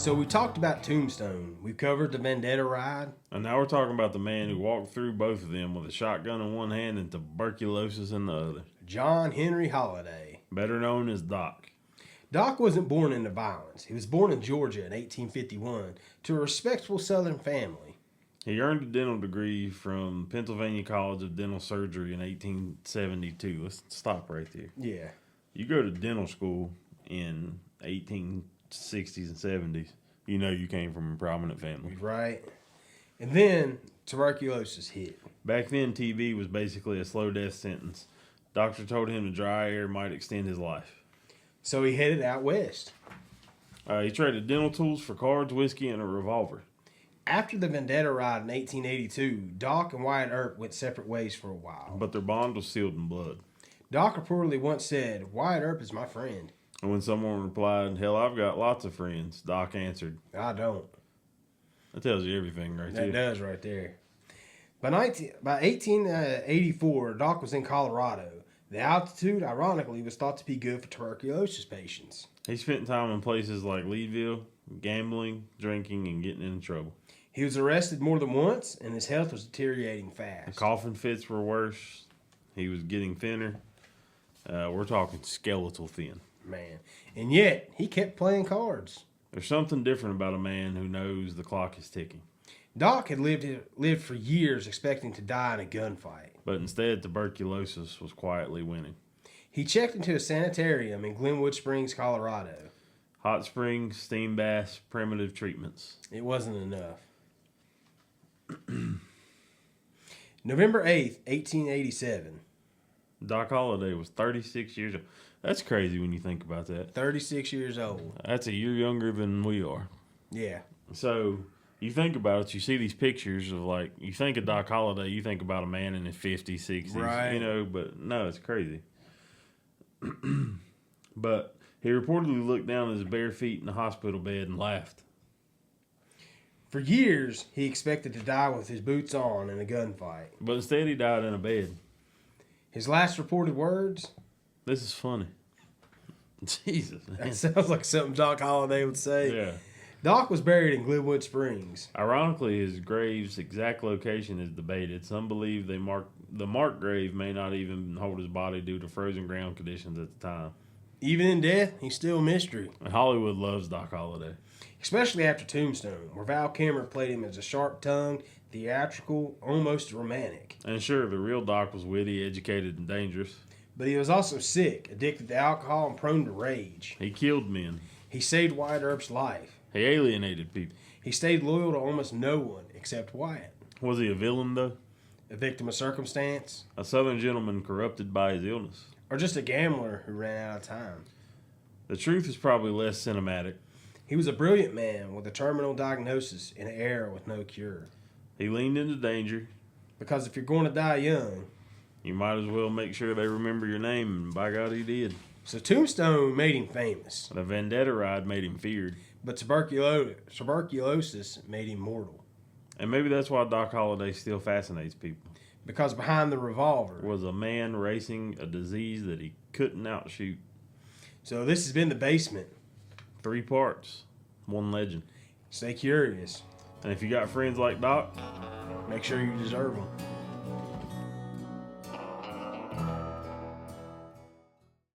So we talked about Tombstone. We covered the Vendetta ride. And now we're talking about the man who walked through both of them with a shotgun in one hand and tuberculosis in the other. John Henry Holliday. Better known as Doc. Doc wasn't born into violence. He was born in Georgia in 1851 to a respectable Southern family. He earned a dental degree from Pennsylvania College of Dental Surgery in 1872. Let's stop right there. Yeah. You go to dental school in 1860s and 70s, you know you came from a prominent family. Right. And then tuberculosis hit. Back then, TB was basically a slow death sentence. Doctor told him the dry air might extend his life. So he headed out west. He traded dental tools for cards, whiskey, and a revolver. After the Vendetta ride in 1882, Doc and Wyatt Earp went separate ways for a while. But their bond was sealed in blood. Doc reportedly once said, "Wyatt Earp is my friend." And when someone replied, "Hell, I've got lots of friends," Doc answered, "I don't." That tells you everything right there. That does right there. By 1884, Doc was in Colorado. The altitude, ironically, was thought to be good for tuberculosis patients. He spent time in places like Leadville, gambling, drinking, and getting in trouble. He was arrested more than once, and his health was deteriorating fast. The coughing fits were worse. He was getting thinner. We're talking skeletal thin. Man. And yet, he kept playing cards. There's something different about a man who knows the clock is ticking. Doc had lived for years expecting to die in a gunfight. But instead, tuberculosis was quietly winning. He checked into a sanitarium in Glenwood Springs, Colorado. Hot springs, steam baths, primitive treatments. It wasn't enough. November 8th, 1887. Doc Holliday was 36 years old. That's crazy when you think about that. 36 years old. That's a year younger than we are. Yeah. So you think about it, you see these pictures of you think of Doc Holliday, you think about a man in his 50s, 60s, right. But no, it's crazy. But he reportedly looked down at his bare feet in the hospital bed and laughed. For years, he expected to die with his boots on in a gunfight. But instead, he died in a bed. His last reported words? "This is funny." Jesus, man. That sounds like something Doc Holliday would say. Yeah. Doc was buried in Glenwood Springs. Ironically, his grave's exact location is debated. Some believe the marked grave may not even hold his body due to frozen ground conditions at the time. Even in death, he's still a mystery. And Hollywood loves Doc Holliday. Especially after Tombstone, where Val Kilmer played him as a sharp-tongued, theatrical, almost romantic. And sure, the real Doc was witty, educated, and dangerous. But he was also sick, addicted to alcohol, and prone to rage. He killed men. He saved Wyatt Earp's life. He alienated people. He stayed loyal to almost no one except Wyatt. Was he a villain, though? A victim of circumstance? A Southern gentleman corrupted by his illness? Or just a gambler who ran out of time? The truth is probably less cinematic. He was a brilliant man with a terminal diagnosis in an era with no cure. He leaned into danger. Because if you're going to die young, you might as well make sure they remember your name, and by God, he did. So Tombstone made him famous. The Vendetta ride made him feared. But tuberculosis made him mortal. And maybe that's why Doc Holliday still fascinates people. Because behind the revolver was a man racing a disease that he couldn't outshoot. So this has been The Basement. 3 parts, 1 legend. Stay curious. And if you got friends like Doc, make sure you deserve them.